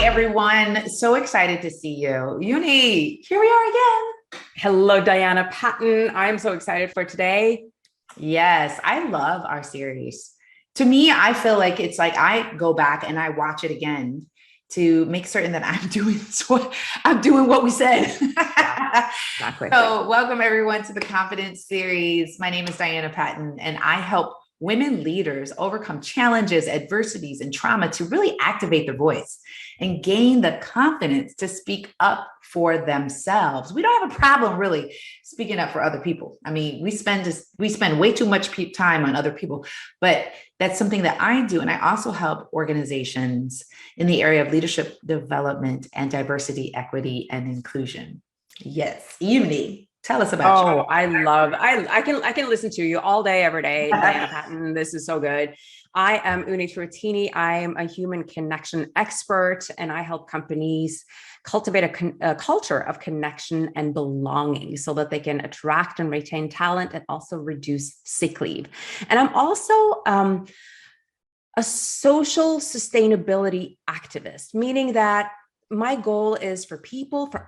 everyone. So excited to see you. Uni, here we are again. Hello, Diana Patton. I'm so excited for today. Yes, I love our series. To me, I feel like it's like I go back and I watch it again to make certain that I'm doing what we said. Yeah, exactly. So, welcome everyone to the Confidence series. My name is Diana Patton, and I help women leaders overcome challenges, adversities, and trauma to really activate their voice and gain the confidence to speak up for themselves. We don't have a problem really speaking up for other people. I mean, we spend way too much time on other people, but that's something that I do. And I also help organizations in the area of leadership development and diversity, equity, and inclusion. Yes, Uni. Tell us about you. I can listen to you all day, every day, Diana Patton. This is so good. I am Uni Turrettini. I am a human connection expert, and I help companies cultivate a culture of connection and belonging so that they can attract and retain talent and also reduce sick leave. And I'm also a social sustainability activist, meaning that my goal is for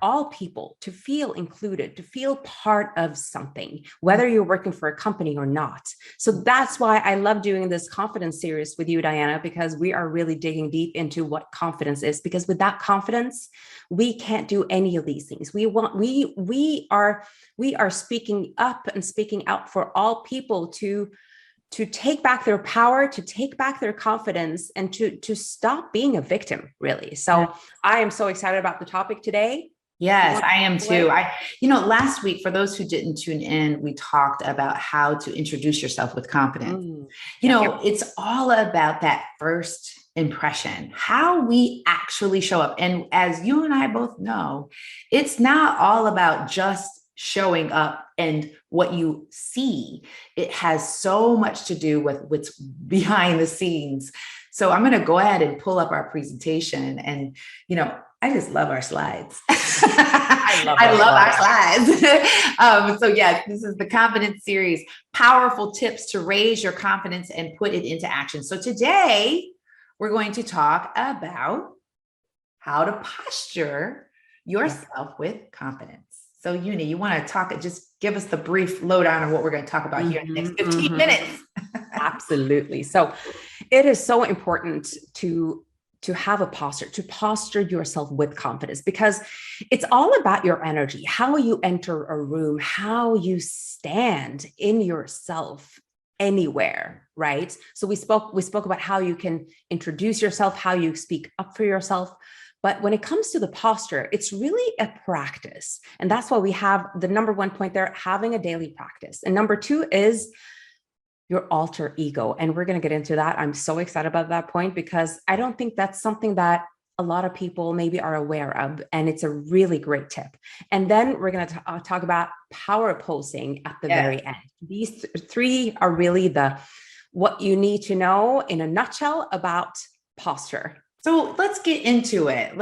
all people to feel included, to feel part of something, whether you're working for a company or not. So that's why I love doing this confidence series with you, Diana, because we are really digging deep into what confidence is, because without confidence, we can't do any of these things. We are speaking up and speaking out for all people to take back their power, to take back their confidence, and to stop being a victim, really. So I am so excited about the topic today. Yes, I am too. Last week, for those who didn't tune in, we talked about how to introduce yourself with confidence. It's all about that first impression, how we actually show up. And as you and I both know, it's not all about just showing up and what you see. It has so much to do with what's behind the scenes. So I'm going to go ahead and pull up our presentation, and I just love our slides. I love our slides. So yes, this is the Confidence series, powerful tips to raise your confidence and put it into action. So today we're going to talk about how to posture yourself with confidence. So Uni, you want to just give us the brief lowdown on what we're going to talk about here in the next 15 minutes. Absolutely. So it is so important to have a posture, to posture yourself with confidence, because it's all about your energy, how you enter a room, how you stand in yourself anywhere, right? So we spoke about how you can introduce yourself, how you speak up for yourself. But when it comes to the posture, it's really a practice. And that's why we have the number one point there, having a daily practice. And number two is your alter ego. And we're going to get into that. I'm so excited about that point, because I don't think that's something that a lot of people maybe are aware of. And it's a really great tip. And then we're going to talk about power posing at the very end. These three are really what you need to know in a nutshell about posture. So let's get into it.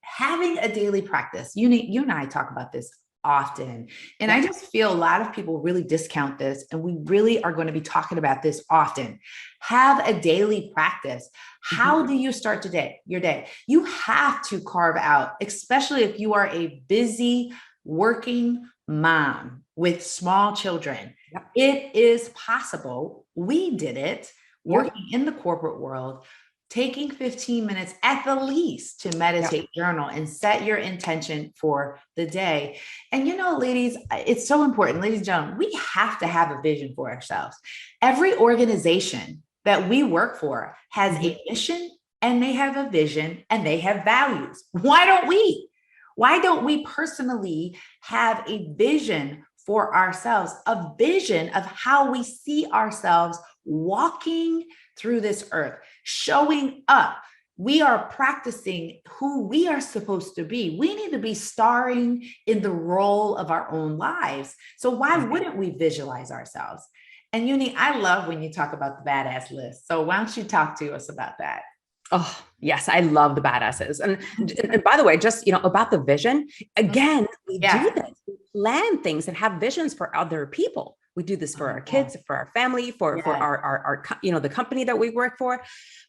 Having a daily practice. You and I talk about this often. And I just feel a lot of people really discount this. And we really are going to be talking about this often. Have a daily practice. How do you start your day? You have to carve out, especially if you are a busy working mom with small children. Yep. It is possible. We did it working in the corporate world, taking 15 minutes at the least to meditate, journal, and set your intention for the day. And ladies, it's so important, ladies and gentlemen, we have to have a vision for ourselves. Every organization that we work for has a mission, and they have a vision, and they have values. Why don't we personally have a vision for ourselves, a vision of how we see ourselves walking through this earth, showing up? We are practicing who we are supposed to be. We need to be starring in the role of our own lives. So why wouldn't we visualize ourselves? And Uni, I love when you talk about the badass list. So why don't you talk to us about that? Oh, yes. I love the badasses. And by the way, just, about the vision, again, we do this. We plan things and have visions for other people, We do this for Oh, our yeah. kids, for our family, for Yeah. our the company that we work for.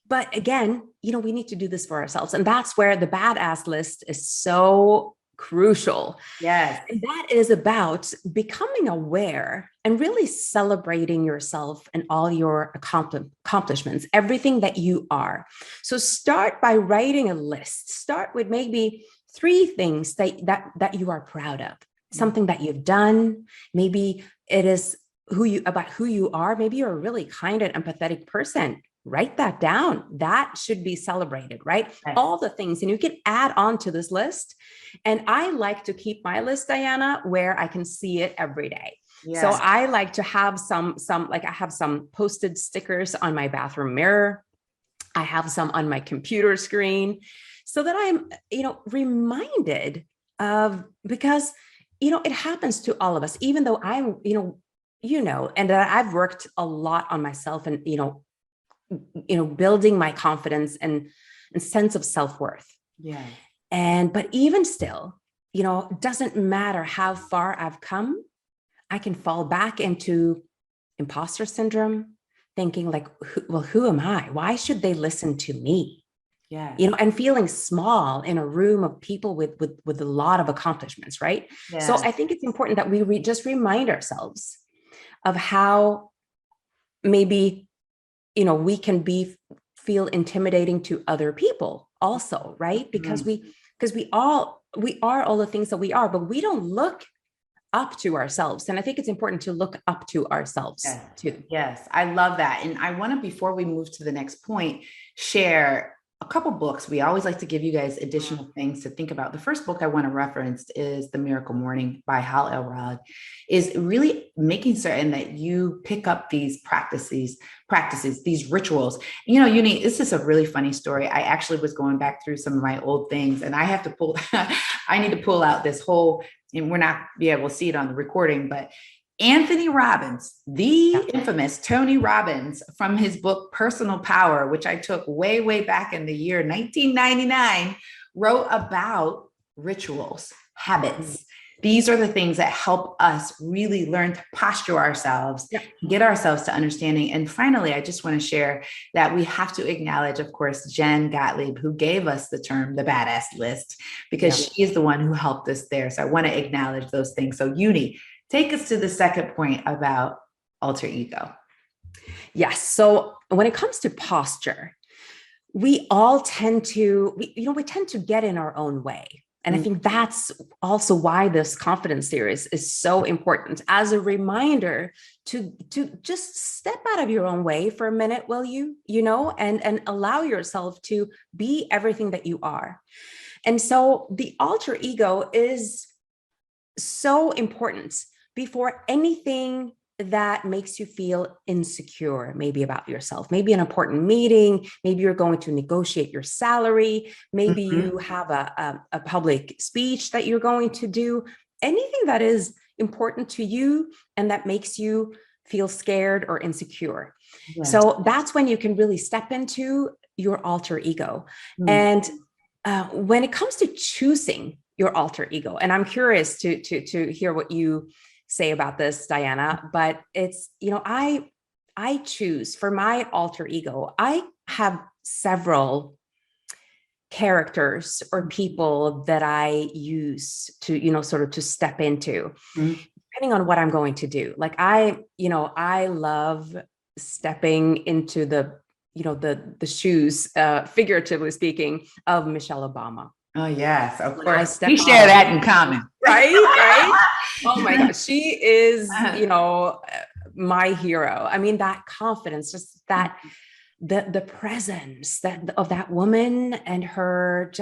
But again, we need to do this for ourselves. And that's where the badass list is so crucial. Yes. And that is about becoming aware and really celebrating yourself and all your accomplishments, everything that you are. So start by writing a list. Start with maybe 3 things that you are proud of, something that you've done. Maybe it is who you are. Maybe you're a really kind and empathetic person. Write that down. That should be celebrated, right? Yes. All the things, and you can add on to this list. And I like to keep my list, Diana, where I can see it every day. Yes. So I like to have some like I have some posted stickers on my bathroom mirror. I have some on my computer screen so that I'm, reminded of, because, it happens to all of us, even though I'm, and that I've worked a lot on myself and, building my confidence and sense of self-worth. Yeah. But even still, it doesn't matter how far I've come, I can fall back into imposter syndrome, thinking like, who am I? Why should they listen to me? Yeah. And feeling small in a room of people with a lot of accomplishments, right? Yeah. So I think it's important that we just remind ourselves of how maybe, we can feel intimidating to other people also, right? Because we are all the things that we are, but we don't look up to ourselves. And I think it's important to look up to ourselves too. Yes, I love that. And I want to, before we move to the next point, share a couple books. We always like to give you guys additional things to think about. The first book I want to reference is The Miracle Morning by Hal Elrod. Is really making certain that you pick up these practices, these rituals. Uni, this is a really funny story. I actually was going back through some of my old things, and I have to I need to pull out this whole, and we're not be able to see it on the recording, but Anthony Robbins, the infamous Tony Robbins, from his book, Personal Power, which I took way, way back in the year 1999, wrote about rituals, habits. These are the things that help us really learn to posture ourselves, get ourselves to understanding. And finally, I just want to share that we have to acknowledge, of course, Jen Gottlieb, who gave us the term, the badass list, because she is the one who helped us there. So I want to acknowledge those things. So Uni, take us to the second point about alter ego. Yes. So when it comes to posture, we all tend to, we tend to get in our own way. And I think that's also why this confidence series is so important, as a reminder to just step out of your own way for a minute, will you, and allow yourself to be everything that you are. And so the alter ego is so important before anything that makes you feel insecure, maybe about yourself, maybe an important meeting, maybe you're going to negotiate your salary, maybe you have a public speech that you're going to do, anything that is important to you and that makes you feel scared or insecure. Yes. So that's when you can really step into your alter ego. And when it comes to choosing your alter ego, and I'm curious to hear what you say about this, Diana, but it's, I choose for my alter ego, I have several characters or people that I use to, sort of to step into, depending on what I'm going to do. Like I love stepping into the shoes, figuratively speaking, of Michelle Obama. Oh yes, of course. We share that in common. Right? Oh my gosh. She is, my hero. I mean, that confidence, just that, the presence of that woman and her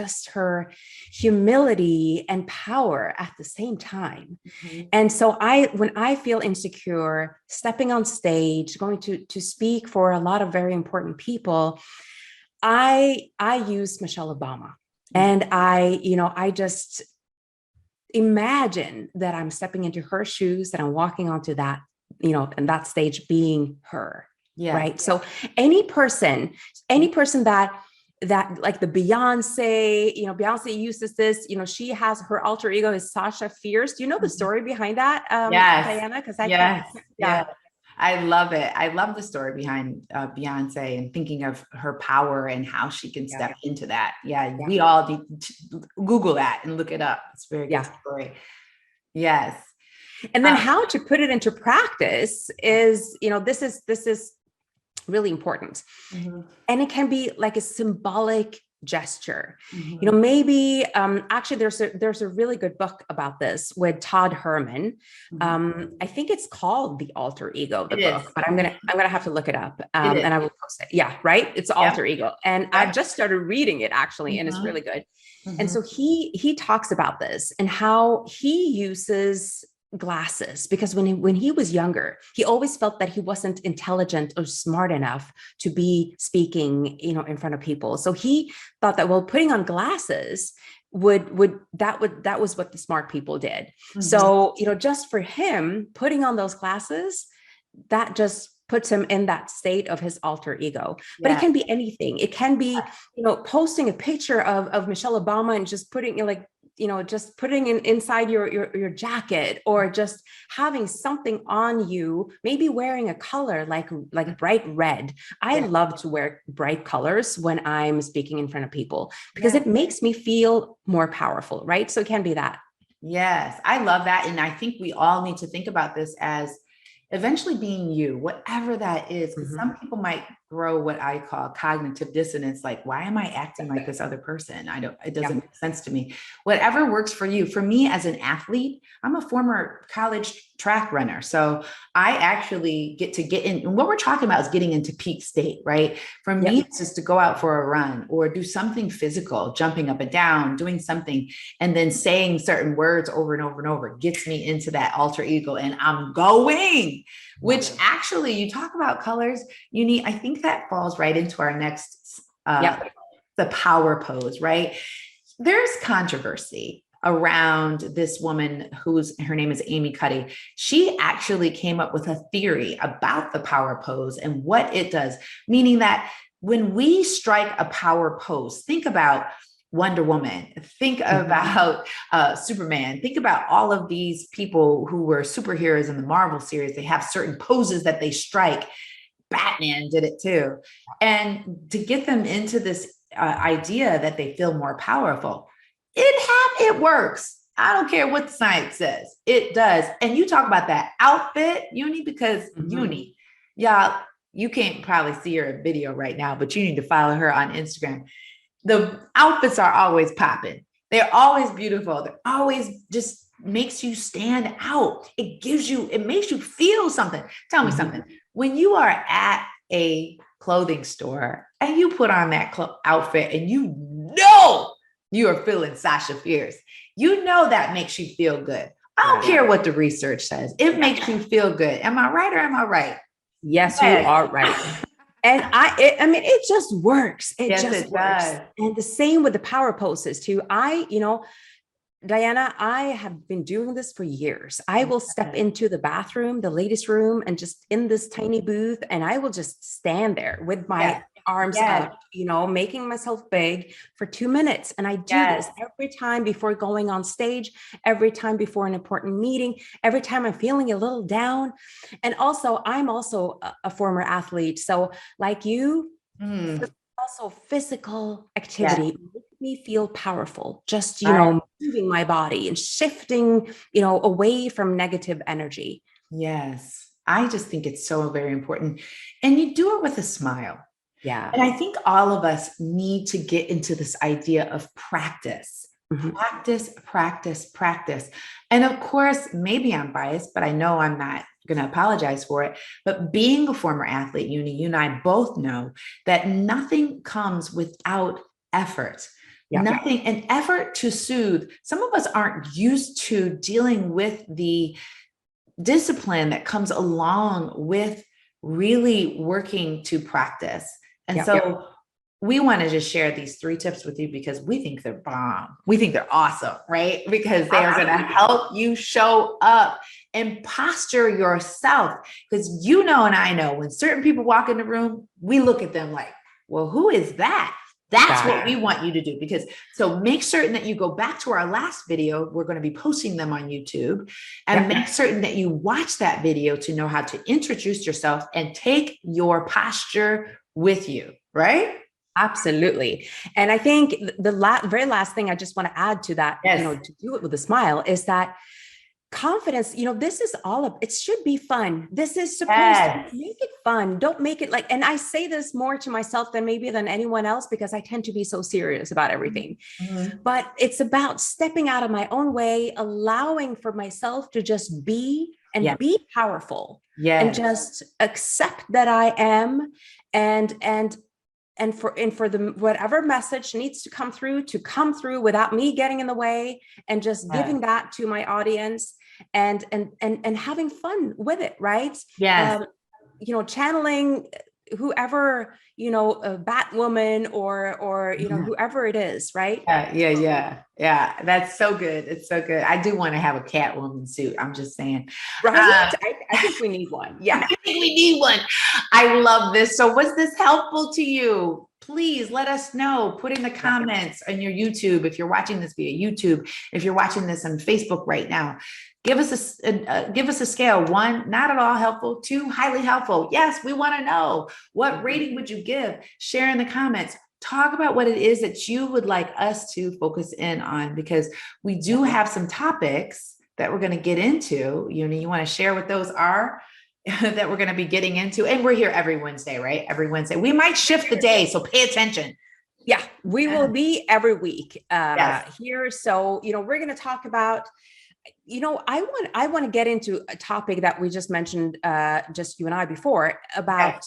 humility and power at the same time. And so when I feel insecure, stepping on stage, going to speak for a lot of very important people, I use Michelle Obama. And I just imagine that I'm stepping into her shoes, that I'm walking onto that, and that stage being her. Yeah. Right. So any person that that like the Beyonce, Beyonce uses this, she has her alter ego is Sasha Fierce. Do you know the story behind that, Yes. Diana? Because Yes. yeah. Yeah. I love it. I love the story behind Beyonce and thinking of her power and how she can step into that. Yeah, we all need to Google that and look it up. It's a very good story. Yes. And then how to put it into practice is, this is really important. And it can be like a symbolic gesture. Maybe actually there's a really good book about this with Todd Herman. I think it's called The Alter Ego, the book, but I'm gonna have to look it up, and I will post it. Yeah, right. It's Alter Ego, and I've just started reading it actually, and it's really good. And so he talks about this and how he uses glasses, because when he was younger, he always felt that he wasn't intelligent or smart enough to be speaking, in front of people. So he thought that, well, putting on glasses that was what the smart people did. So, just for him, putting on those glasses, that just puts him in that state of his alter ego. But it can be anything. It can be, posting a picture of Michelle Obama and just putting just putting inside your jacket, or just having something on you, maybe wearing a color like bright red. I love to wear bright colors when I'm speaking in front of people, because it makes me feel more powerful, right? So it can be that. Yes, I love that. And I think we all need to think about this as eventually being you, whatever that is, because some people might grow what I call cognitive dissonance. Like, why am I acting like this other person? It doesn't make sense to me. Whatever works for you. For me as an athlete, I'm a former college track runner. So I actually get in, and what we're talking about is getting into peak state, right? For me, it's just to go out for a run or do something physical, jumping up and down, doing something, and then saying certain words over and over and over gets me into that alter ego, and I'm going, which actually, you talk about colors, I think that falls right into our next, the power pose, right? There's controversy around this woman her name is Amy Cuddy. She actually came up with a theory about the power pose and what it does, meaning that when we strike a power pose, think about Wonder Woman, think about Superman, think about all of these people who were superheroes in the Marvel series. They have certain poses that they strike. Batman did it too. And to get them into this idea that they feel more powerful, it works. I don't care what the science says. It does. And you talk about that outfit, Uni, because Uni, y'all, you can't probably see her video right now, but you need to follow her on Instagram. The outfits are always popping. They're always beautiful. They're always just makes you stand out. It makes you feel something. Tell me something. When you are at a clothing store and you put on that outfit and you are feeling Sasha Fierce, that makes you feel good. I don't care what the research says. It makes you feel good. Am I right or am I right? Yes, you are right. And it just works. It just works. Does. And the same with the power poses too. Diana, I have been doing this for years. I will step into the bathroom, the ladies' room, and just in this tiny booth, and I will just stand there with my arms up, making myself big for 2 minutes. And I do this every time before going on stage, every time before an important meeting, every time I'm feeling a little down. And also, I'm also a former athlete. So like you, also physical activity makes me feel powerful, just moving my body and shifting away from negative energy. Yes, I just think it's so very important, and you do it with a smile. And I think all of us need to get into this idea of practice. Practice. And of course, maybe I'm biased, but I know I'm not going to apologize for it. But being a former athlete, you and I both know that nothing comes without effort. Nothing, an effort to soothe. Some of us aren't used to dealing with the discipline that comes along with really working to practice. And so we want to just share these 3 tips with you because we think they're bomb. We think they're awesome, right? Because they are going to help you show up and posture yourself. Because and I know when certain people walk in the room, we look at them like, well, who is that? That's what we want you to do, because so make certain that you go back to our last video. We're going to be posting them on YouTube, and make certain that you watch that video to know how to introduce yourself and take your posture with you, right? Absolutely. And I think the very last thing I just want to add to that, to do it with a smile, is that confidence, this is it should be fun. This is supposed to make it fun. Don't make it like, and I say this more to myself than anyone else, because I tend to be so serious about everything. But it's about stepping out of my own way, allowing for myself to just be and be powerful, and just accept that I am, and for the whatever message needs to come through without me getting in the way, and just giving that to my audience, and having fun with it, right? Channeling whoever, Batwoman or whoever it is, right? Yeah. That's so good. It's so good. I do want to have a Catwoman suit. I'm just saying. Right. I think we need one. Yeah. I think we need one. I love this. So was this helpful to you? Please let us know. Put in the comments on your YouTube. If you're watching this via YouTube, if you're watching this on Facebook right now, give us a scale. 1, not at all helpful. 2, highly helpful. Yes, we want to know. What rating would you give? Share in the comments. Talk about what it is that you would like us to focus in on, because we do have some topics that we're going to get into. You want to share what those are that we're going to be getting into. And we're here every Wednesday, right? Every Wednesday. We might shift the day, so pay attention. Yeah, we will be every week here. So, we're going to talk about, I want to get into a topic that we just mentioned, just you and I before, about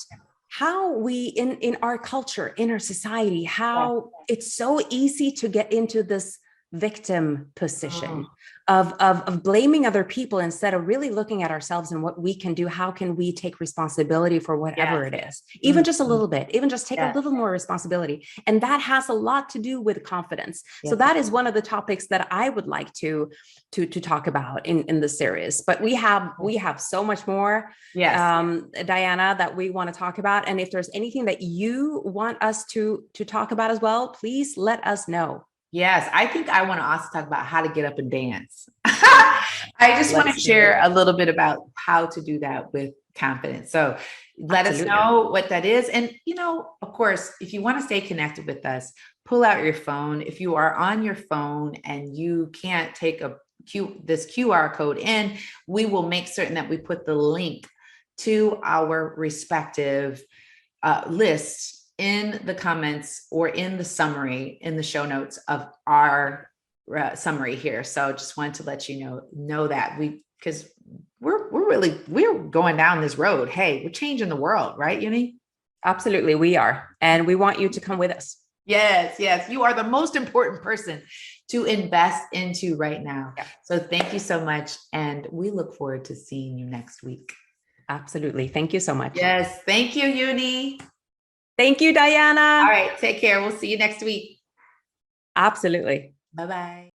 how we in our culture, in our society, how it's so easy to get into this victim position of blaming other people, instead of really looking at ourselves and what we can do. How can we take responsibility for whatever it is, even just a little bit, even just take a little more responsibility. And that has a lot to do with confidence. So that is one of the topics that I would like to talk about in this series. But we have so much more, Diana, that we want to talk about. And if there's anything that you want us to talk about as well, please let us know. Yes, I think I want to also talk about how to get up and dance. I just want to share a little bit about how to do that with confidence. So let us know what that is. And, of course, if you want to stay connected with us, pull out your phone. If you are on your phone and you can't take this QR code in, we will make certain that we put the link to our respective lists in the comments or in the summary, in the show notes of our summary here. So just wanted to let you know that because we're going down this road. Hey, we're changing the world, right, Uni? Absolutely, we are. And we want you to come with us. Yes. You are the most important person to invest into right now. Yeah. So thank you so much. And we look forward to seeing you next week. Absolutely. Thank you so much. Yes. Thank you, Uni. Thank you, Diana. All right. Take care. We'll see you next week. Absolutely. Bye-bye.